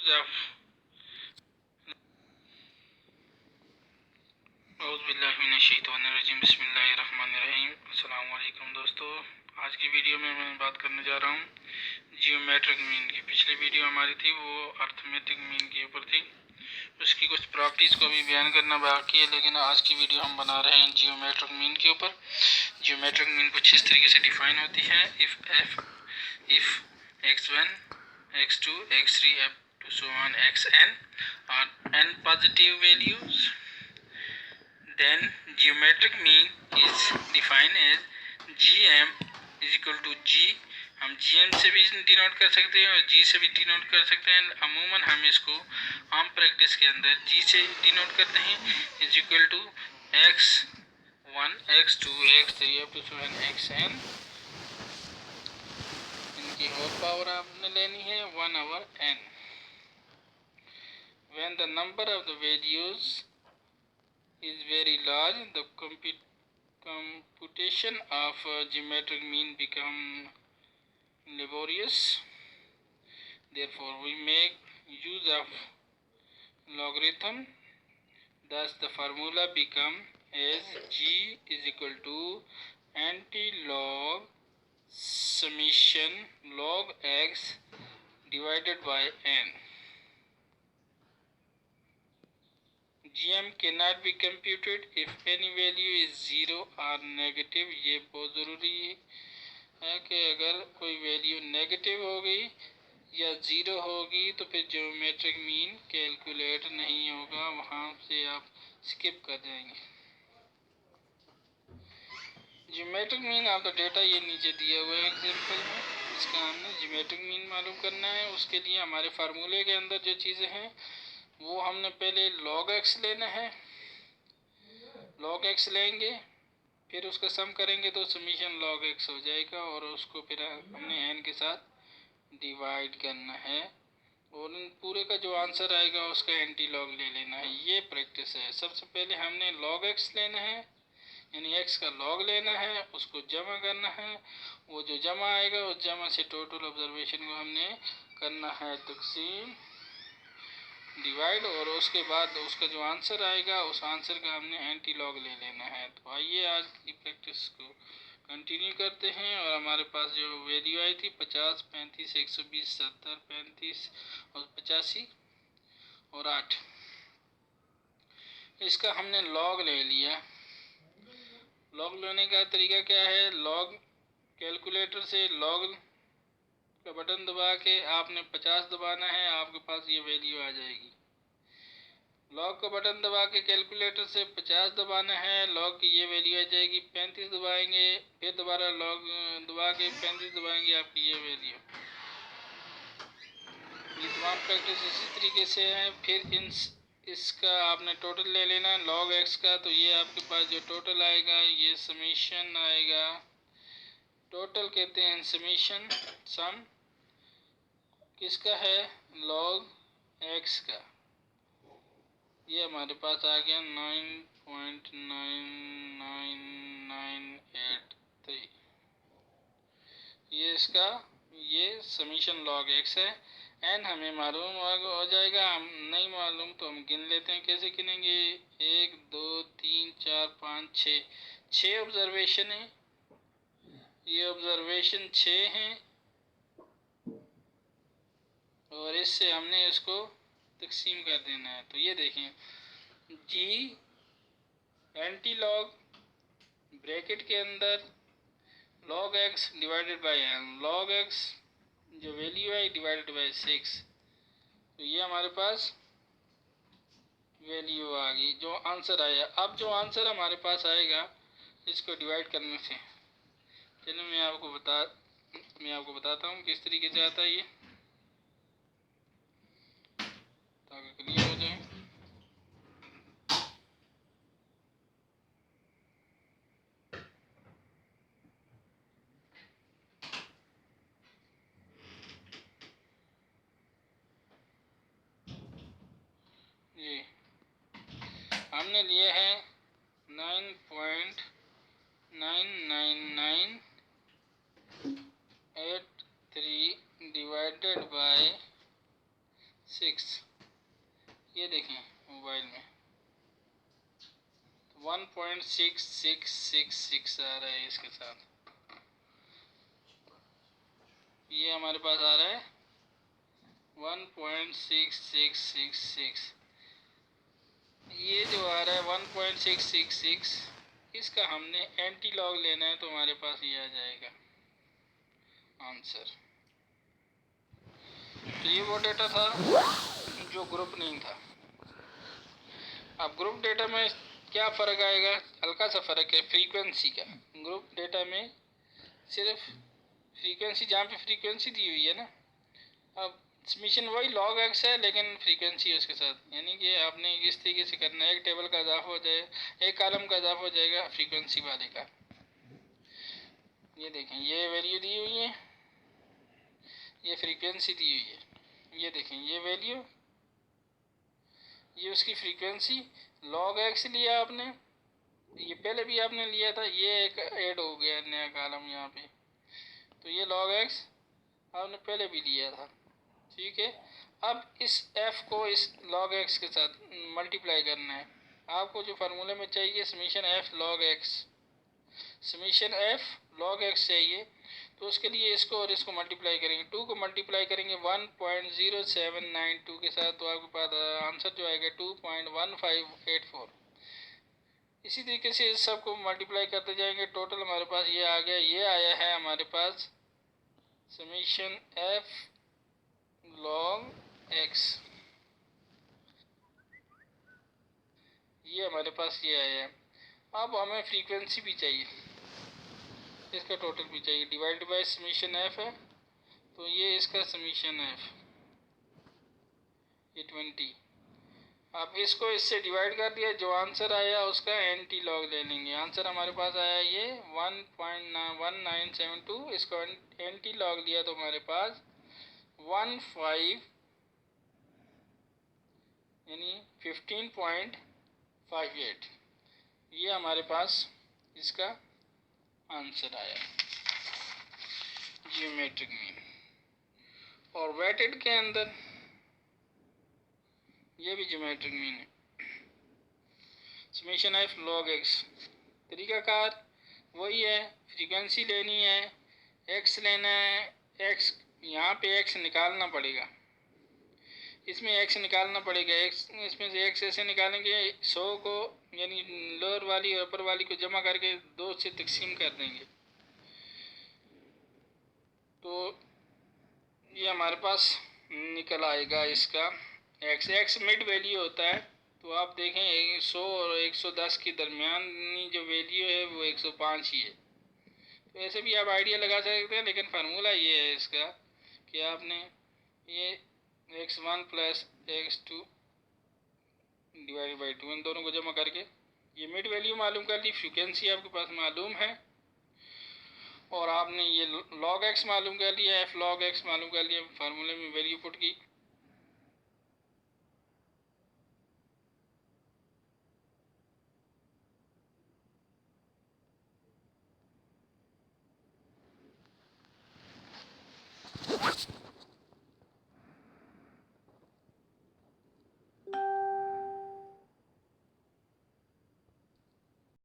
Use of औज़ुबिल्लाहिमिनश्शैतानिर्रजीम बिस्मिल्लाहिर्रहमानिर्रहीम। अस्सलाम वालेकुम दोस्तों, आज की वीडियो में मैं बात करने जा रहा हूँ जियोमेट्रिक मीन की। पिछली वीडियो हमारी थी वो अर्थमेटिक मीन के ऊपर थी, उसकी कुछ प्रॉपर्टीज़ को भी बयान करना बाकी है, लेकिन आज की वीडियो हम बना रहे हैं जियोमेट्रिक मीन के ऊपर। जियोमेट्रिक मीन कुछ इस तरीके से डिफाइन होती है: if x1 x2 x3 up to so on xn are n positive values, then geometric mean is defined as gm is equal to g। हम gm से भी डिनोट कर सकते हैं और g से भी डिनोट कर सकते हैं। अमूमन हम इसको आम प्रैक्टिस के अंदर g से डिनोट करते हैं, is equal to x1 x2 x3 up to so on xn। इनकी होल पावर आपने लेनी है 1/n। When the number of the values is very large, the computation of geometric mean become laborious. Therefore, we make use of logarithm. Thus, the formula become as g is equal to anti-log summation log x divided by n. gm cannot be computed if any value is 0 or negative। ये बहुत ज़रूरी है कि अगर कोई value negative हो गई या 0 होगी तो फिर ज्योमेट्रिक मीन कैलकुलेट नहीं होगा, वहाँ से आप स्किप कर जाएंगे। Geometric mean of the data ये नीचे दिया हुआ है एग्जाम्पल में, इसका हमने ज्योमेट्रिक मीन मालूम करना है। उसके लिए हमारे फार्मूले के अंदर जो चीज़ें हैं वो हमने पहले log x लेना है। log x लेंगे, फिर उसका सम करेंगे तो समीशन log x हो जाएगा, और उसको फिर हमने n के साथ डिवाइड करना है, और इन पूरे का जो आंसर आएगा उसका एंटी लॉग ले लेना है। ये प्रैक्टिस है। सबसे पहले हमने log x लेना है, यानी x का log लेना है, उसको जमा करना है। वो जो जमा आएगा उस जमा से टोटल ऑब्जर्वेशन को हमने करना है तकसीम डिवाइड, और उसके बाद उसका जो आंसर आएगा उस आंसर का हमने एंटी लॉग ले लेना है। तो आइए आज की प्रैक्टिस को कंटिन्यू करते हैं। और हमारे पास जो वैल्यू आई थी 50, 35, 120, 70, 35 और 85 और 8, इसका हमने लॉग ले लिया। लॉग लेने का तरीका क्या है? लॉग कैलकुलेटर से लॉग का बटन दबा के आपने 50 दबाना है, आपके पास ये वैल्यू आ जाएगी। लॉग का बटन दबा के कैलकुलेटर से 50 दबाना है, लॉग की ये वैल्यू आ जाएगी। 35 दबाएंगे, फिर दोबारा लॉग दबा के 35 दबाएंगे, आपकी ये वैल्यू। ये तमाम प्रैक्टिस इसी तरीके से है। फिर इसका आपने टोटल ले लेना है log x का, तो ये आपके पास जो टोटल आएगा ये समीशन आएगा। टोटल कहते हैं समीशन, सम किसका है? log x का। ये हमारे पास आ गया 9.99983। ये इसका ये समीशन log x है। एन हमें मालूम हो जाएगा, हम नहीं मालूम तो हम गिन लेते हैं। कैसे गिनेंगे? 1 2 3 4 5 6, 6 ऑब्जर्वेशन है। ये ऑब्जर्वेशन 6 हैं, और इससे हमने इसको तकसीम कर देना है। तो ये देखें, जी एंटी लॉग ब्रैकेट के अंदर log x divided by n, log x जो वैल्यू है डिवाइडेड बाई 6। तो ये हमारे पास वैल्यू आ गई, जो आंसर आया। अब जो आंसर हमारे पास आएगा इसको डिवाइड करने से, चलो मैं आपको बताता हूँ किस तरीके से आता है ये, ताकि क्लियर हो जाए। ये हमने लिए है 9.99983 डिवाइडेड बाय 6, ये देखें मोबाइल में 1.6666 आ रहा है इसके साथ। ये हमारे पास आ रहा है 1.6666। ये जो आ रहा है 1.666, इसका हमने एंटी लॉग लेना है तो हमारे पास ये आ जाएगा आंसर। तो ये वो डेटा था जो ग्रुप नहीं था। अब ग्रुप डेटा में क्या फ़र्क आएगा? हल्का सा फ़र्क है फ्रीक्वेंसी का। ग्रुप डेटा में सिर्फ फ्रीक्वेंसी, जहाँ पे फ्रीक्वेंसी दी हुई है ना, अब समीशन वही log x है लेकिन फ्रीक्वेंसी है उसके साथ। यानी कि आपने इस तरीके से करना है, एक टेबल का इजाफा हो जाए, एक कॉलम का इजाफा हो जाएगा फ्रीक्वेंसी वाले का। ये देखें ये वैल्यू दी हुई है, ये फ्रीक्वेंसी दी हुई है। ये देखें ये वैल्यू, ये उसकी फ्रीक्वेंसी। log x लिया आपने, ये पहले भी आपने लिया था, ये एक ऐड हो गया नया कॉलम यहाँ पे। तो ये log x आपने पहले भी लिया था, ठीक है। अब इस f को इस log x के साथ मल्टीप्लाई करना है। आपको जो फार्मूले में चाहिए summation f log x, summation f log x चाहिए, तो उसके लिए इसको और इसको मल्टीप्लाई करेंगे। 2 को मल्टीप्लाई करेंगे 1.0792 के साथ, तो आपके पास आंसर जो आएगा 2.1584। इसी तरीके से इस सब को मल्टीप्लाई करते जाएंगे, टोटल हमारे पास ये आ गया। ये आया है हमारे पास समीशन f log x, ये हमारे पास ये आया है। अब हमें फ्रीक्वेंसी भी चाहिए, इसका टोटल भी चाहिए, डिवाइड बाय समीशन f है, तो ये इसका समीशन f ये 20। अब इसको इससे डिवाइड कर दिया, जो आंसर आया उसका एंटी लॉग ले लेंगे। आंसर हमारे पास आया ये 1.1972, इसको एंटी लॉग लिया तो हमारे पास 15 यानी 15.58, ये हमारे पास इसका आंसर आया जियोमेट्रिक मीन। और वेटेड के अंदर ये भी जियोमेट्रिक मीन है, समीशन f log x। तरीकाकार वही है, फ्रीक्वेंसी लेनी है, x लेना है, x यहाँ पे x निकालना पड़ेगा, इसमें x निकालना पड़ेगा। x इसमें से x ऐसे निकालेंगे 100 को, यानी लोअर वाली और अपर वाली को जमा करके 2 से तकसीम कर देंगे, तो ये हमारे पास निकल आएगा इसका x मिड वैल्यू होता है। तो आप देखें 100 और 110 के दरमियानी जो वैल्यू है वो 105 ही है। तो ऐसे भी आप आइडिया लगा सकते हैं, लेकिन फार्मूला ये है इसका कि आपने ये x1 plus x2 divide by 2 इन दोनों को जमा करके ये मिड वैल्यू मालूम कर ली, फ्रीक्वेंसी आपके पास मालूम है, और आपने ये log x मालूम कर लिया, f log x मालूम कर लिया, फार्मूले में वैल्यू पुट की।